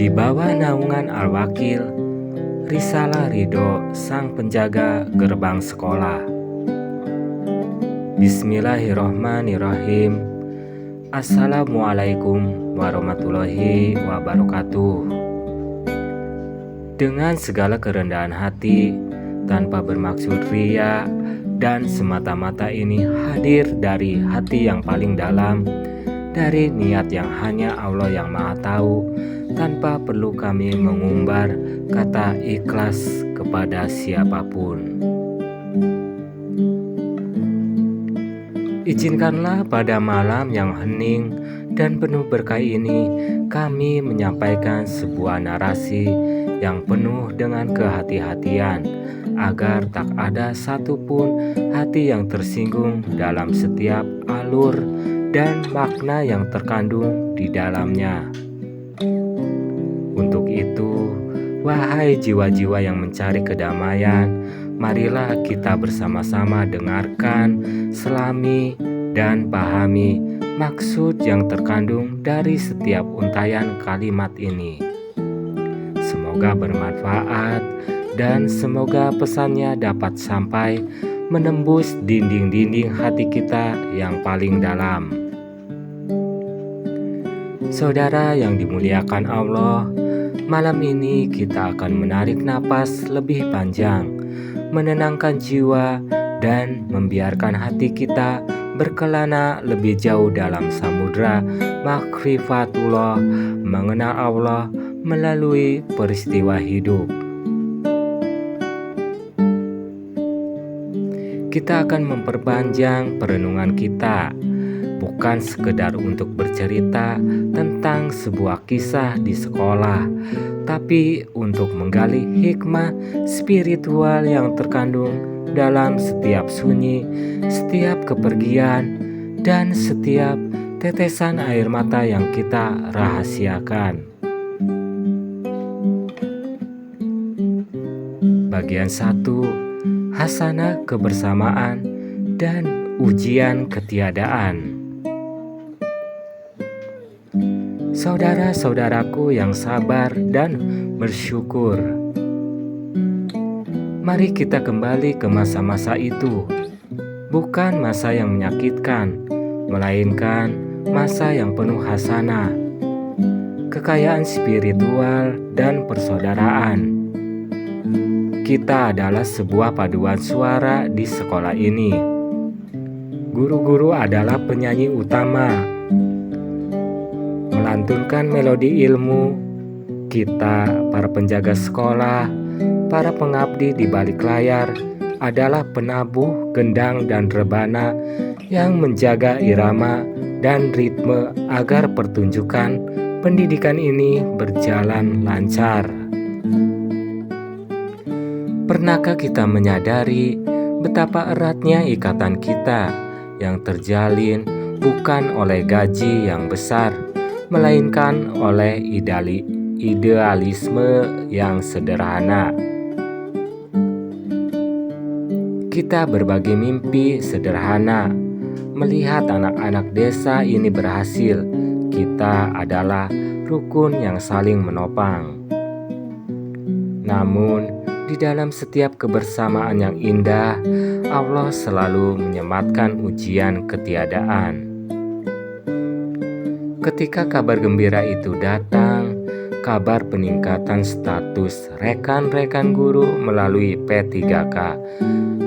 Di bawah naungan Al-Wakil, Risalah Ridho Sang Penjaga Gerbang Sekolah. Bismillahirrohmanirrohim. Assalamualaikum warahmatullahi wabarakatuh. Dengan segala kerendahan hati, tanpa bermaksud ria, dan semata-mata ini hadir dari hati yang paling dalam, dari niat yang hanya Allah yang Maha Tahu, tanpa perlu kami mengumbar kata ikhlas kepada siapapun. Izinkanlah pada malam yang hening dan penuh berkah ini kami menyampaikan sebuah narasi yang penuh dengan kehati-hatian, agar tak ada satupun hati yang tersinggung dalam setiap alur dan makna yang terkandung di dalamnya. Untuk itu, wahai jiwa-jiwa yang mencari kedamaian, marilah kita bersama-sama dengarkan, selami, dan pahami maksud yang terkandung dari setiap untayan kalimat ini. Semoga bermanfaat dan semoga pesannya dapat sampai menembus dinding-dinding hati kita yang paling dalam. Saudara yang dimuliakan Allah, malam ini kita akan menarik napas lebih panjang, menenangkan jiwa, dan membiarkan hati kita berkelana lebih jauh dalam samudra makrifatullah, mengenal Allah melalui peristiwa hidup. Kita akan memperpanjang perenungan kita, bukan sekedar untuk bercerita tentang sebuah kisah di sekolah, tapi untuk menggali hikmah spiritual yang terkandung dalam setiap sunyi, setiap kepergian, dan setiap tetesan air mata yang kita rahasiakan. Bagian 1, Hasanah kebersamaan dan ujian ketiadaan. Saudara-saudaraku yang sabar dan bersyukur, mari kita kembali ke masa-masa itu. Bukan masa yang menyakitkan, melainkan masa yang penuh hasanah, kekayaan spiritual, dan persaudaraan. Kita adalah sebuah paduan suara di sekolah ini. Guru-guru adalah penyanyi utama, melantunkan melodi ilmu. Kita, para penjaga sekolah, para pengabdi di balik layar, adalah penabuh gendang dan rebana yang menjaga irama dan ritme agar pertunjukan pendidikan ini berjalan lancar. Pernahkah kita menyadari betapa eratnya ikatan kita yang terjalin bukan oleh gaji yang besar, melainkan oleh idealisme yang sederhana? Kita berbagi mimpi sederhana, melihat anak-anak desa ini berhasil. Kita adalah rukun yang saling menopang. Namun, di dalam setiap kebersamaan yang indah, Allah selalu menyematkan ujian ketiadaan. Ketika kabar gembira itu datang, kabar peningkatan status rekan-rekan guru melalui P3K,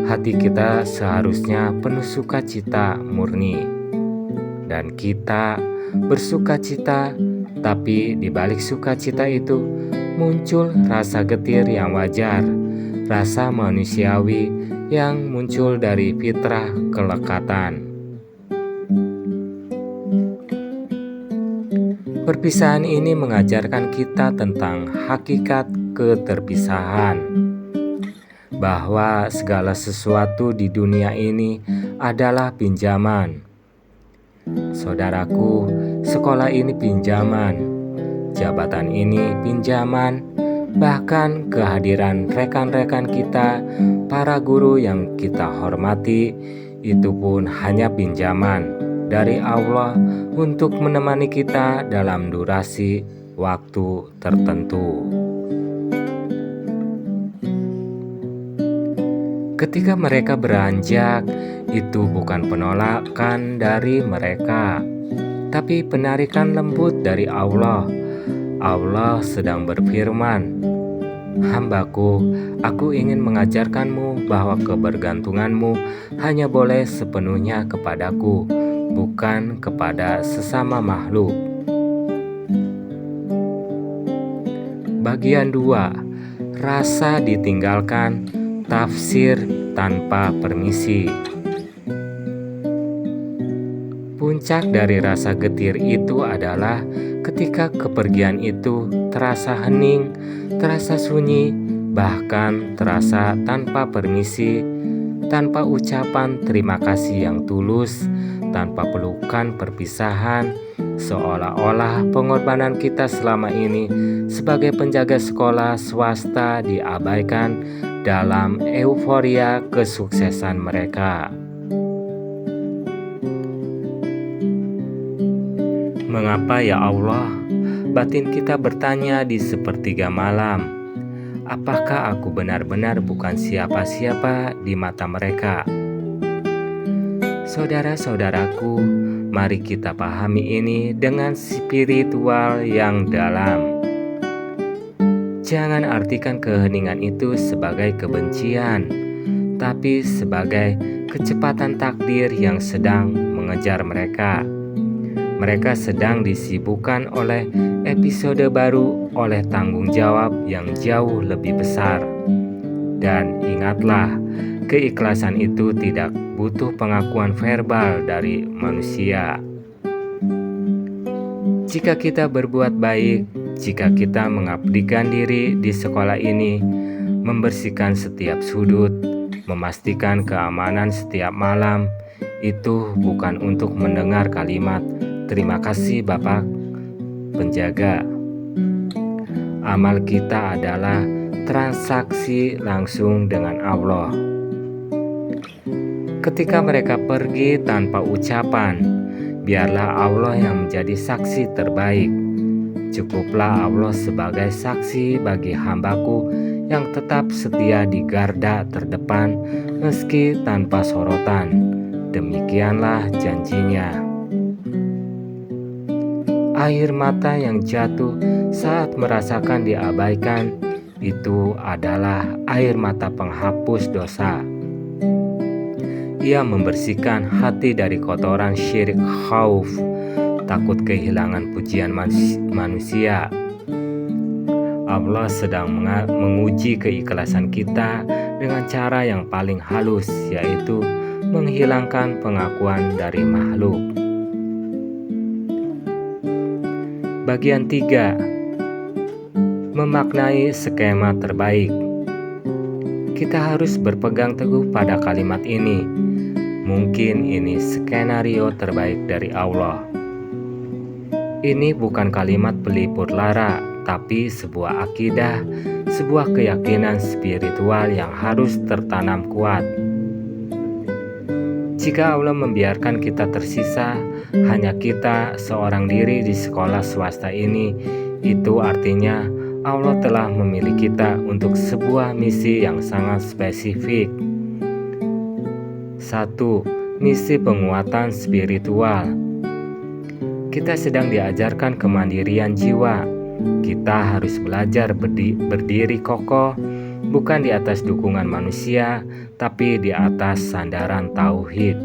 hati kita seharusnya penuh sukacita murni. Dan kita bersukacita, tapi di balik sukacita itu muncul rasa getir yang wajar, rasa manusiawi yang muncul dari fitrah kelekatan. Perpisahan ini mengajarkan kita tentang hakikat keterpisahan, bahwa segala sesuatu di dunia ini adalah pinjaman. Saudaraku, sekolah ini pinjaman, jabatan ini pinjaman, bahkan kehadiran rekan-rekan kita, para guru yang kita hormati, itu pun hanya pinjaman dari Allah untuk menemani kita dalam durasi waktu tertentu. Ketika mereka beranjak, itu bukan penolakan dari mereka, tapi penarikan lembut dari Allah. Allah sedang berfirman, "Hambaku, aku ingin mengajarkanmu bahwa kebergantunganmu hanya boleh sepenuhnya kepadaku, bukan kepada sesama makhluk." Bagian 2. Rasa ditinggalkan, tafsir tanpa permisi. Puncak dari rasa getir itu adalah ketika kepergian itu terasa hening, terasa sunyi, bahkan terasa tanpa permisi, tanpa ucapan terima kasih yang tulus, tanpa pelukan perpisahan, seolah-olah pengorbanan kita selama ini sebagai penjaga sekolah swasta diabaikan dalam euforia kesuksesan mereka. Mengapa ya Allah, batin kita bertanya di sepertiga malam, apakah aku benar-benar bukan siapa-siapa di mata mereka? Saudara-saudaraku, mari kita pahami ini dengan spiritual yang dalam. Jangan artikan keheningan itu sebagai kebencian, tapi sebagai kecepatan takdir yang sedang mengejar mereka. Mereka sedang disibukkan oleh episode baru, oleh tanggung jawab yang jauh lebih besar. Dan ingatlah, keikhlasan itu tidak butuh pengakuan verbal dari manusia. Jika kita berbuat baik, jika kita mengabdikan diri di sekolah ini, membersihkan setiap sudut, memastikan keamanan setiap malam, itu bukan untuk mendengar kalimat "Terima kasih Bapak penjaga." Amal kita adalah transaksi langsung dengan Allah. Ketika mereka pergi tanpa ucapan, biarlah Allah yang menjadi saksi terbaik. Cukuplah Allah sebagai saksi bagi hambaku yang tetap setia di garda terdepan meski tanpa sorotan. Demikianlah janjinya. Air mata yang jatuh saat merasakan diabaikan itu adalah air mata penghapus dosa. Ia membersihkan hati dari kotoran syirik, khauf, takut kehilangan pujian manusia. Allah sedang menguji keikhlasan kita dengan cara yang paling halus, yaitu menghilangkan pengakuan dari makhluk. Bagian 3. Memaknai skema terbaik. Kita harus berpegang teguh pada kalimat ini. Mungkin ini skenario terbaik dari Allah. Ini bukan kalimat pelipur lara, tapi sebuah akidah, sebuah keyakinan spiritual yang harus tertanam kuat. Jika Allah membiarkan kita tersisa, hanya kita seorang diri di sekolah swasta ini, itu artinya Allah telah memilih kita untuk sebuah misi yang sangat spesifik. 1. Misi penguatan spiritual. Kita sedang diajarkan kemandirian jiwa. Kita harus belajar berdiri kokoh, bukan di atas dukungan manusia, tapi di atas sandaran tauhid.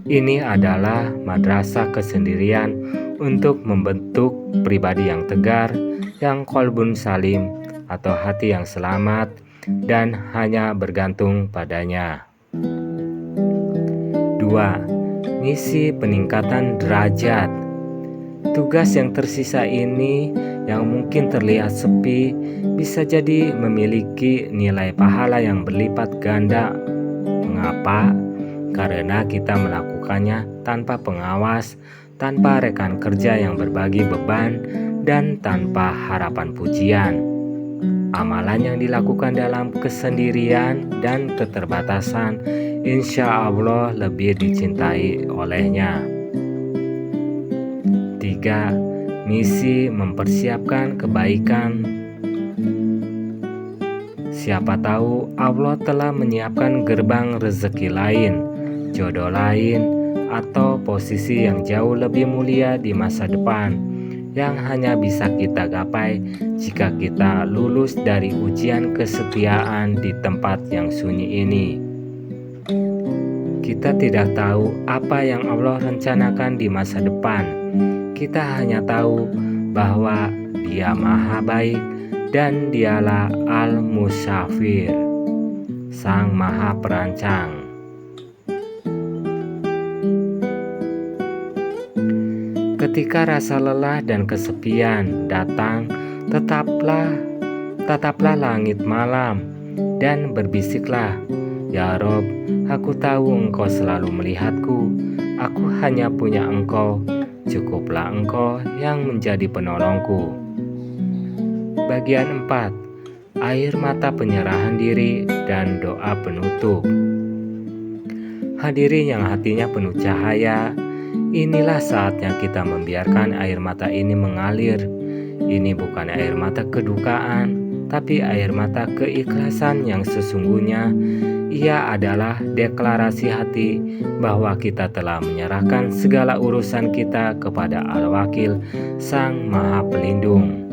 Ini adalah madrasah kesendirian untuk membentuk pribadi yang tegar, yang qalbun salim atau hati yang selamat dan hanya bergantung padanya. 2. Misi peningkatan derajat. Tugas yang tersisa ini yang mungkin terlihat sepi bisa jadi memiliki nilai pahala yang berlipat ganda. Mengapa? Karena kita melakukannya tanpa pengawas, tanpa rekan kerja yang berbagi beban, dan tanpa harapan pujian. Amalan yang dilakukan dalam kesendirian dan keterbatasan, insya Allah lebih dicintai olehnya. 3. misi mempersiapkan kebaikan. Siapa tahu Allah telah menyiapkan gerbang rezeki lain, jodoh lain, atau posisi yang jauh lebih mulia di masa depan yang hanya bisa kita gapai jika kita lulus dari ujian kesetiaan di tempat yang sunyi ini. Kita tidak tahu apa yang Allah rencanakan di masa depan. Kita hanya tahu bahwa Dia Maha Baik dan Dialah Al-Musyafir, Sang Maha Perancang. Ketika rasa lelah dan kesepian datang, tataplah langit malam dan berbisiklah, "Ya Rob, aku tahu Engkau selalu melihatku. Aku hanya punya Engkau. Cukuplah Engkau yang menjadi penolongku." Bagian 4. Air mata penyerahan diri dan doa penutup. Hadirin yang hatinya penuh cahaya, inilah saatnya kita membiarkan air mata ini mengalir. Ini bukan air mata kedukaan, tapi air mata keikhlasan yang sesungguhnya. Ia adalah deklarasi hati bahwa kita telah menyerahkan segala urusan kita kepada Al-Wakil, Sang Maha Pelindung.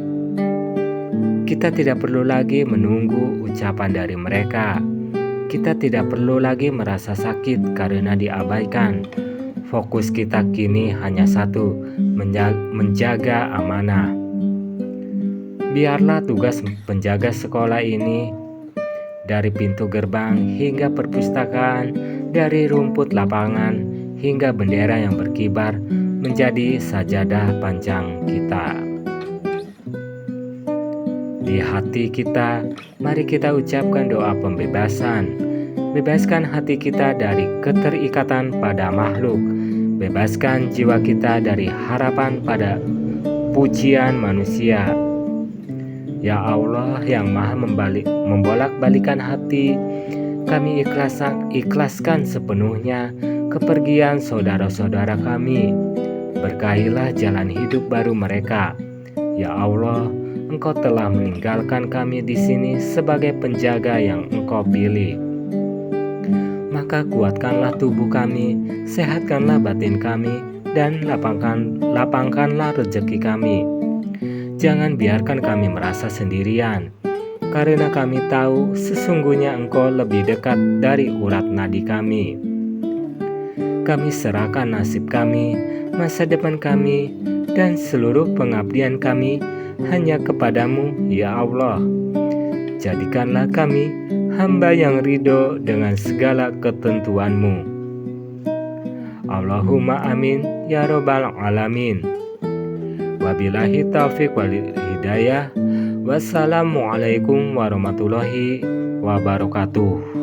Kita tidak perlu lagi menunggu ucapan dari mereka. Kita tidak perlu lagi merasa sakit karena diabaikan. Fokus kita kini hanya satu, menjaga amanah. Biarlah tugas penjaga sekolah ini, dari pintu gerbang hingga perpustakaan, dari rumput lapangan hingga bendera yang berkibar, menjadi sajadah panjang kita. Di hati kita, mari kita ucapkan doa pembebasan. Bebaskan hati kita dari keterikatan pada makhluk. Bebaskan jiwa kita dari harapan pada pujian manusia. Ya Allah yang maha membolak-balikan hati, kami ikhlaskan sepenuhnya kepergian saudara-saudara kami. Berkahilah jalan hidup baru mereka. Ya Allah, Engkau telah meninggalkan kami di sini sebagai penjaga yang Engkau pilih. Maka kuatkanlah tubuh kami, sehatkanlah batin kami, dan lapangkanlah rezeki kami. Jangan biarkan kami merasa sendirian, karena kami tahu sesungguhnya Engkau lebih dekat dari urat nadi kami. Kami serahkan nasib kami, masa depan kami, dan seluruh pengabdian kami hanya kepadamu, ya Allah. Jadikanlah kami hamba yang ridho dengan segala ketentuanmu. Allahumma amin ya robbal alamin. Wabillahi taufiq wal hidayah. Wassalamualaikum warahmatullahi wabarakatuh.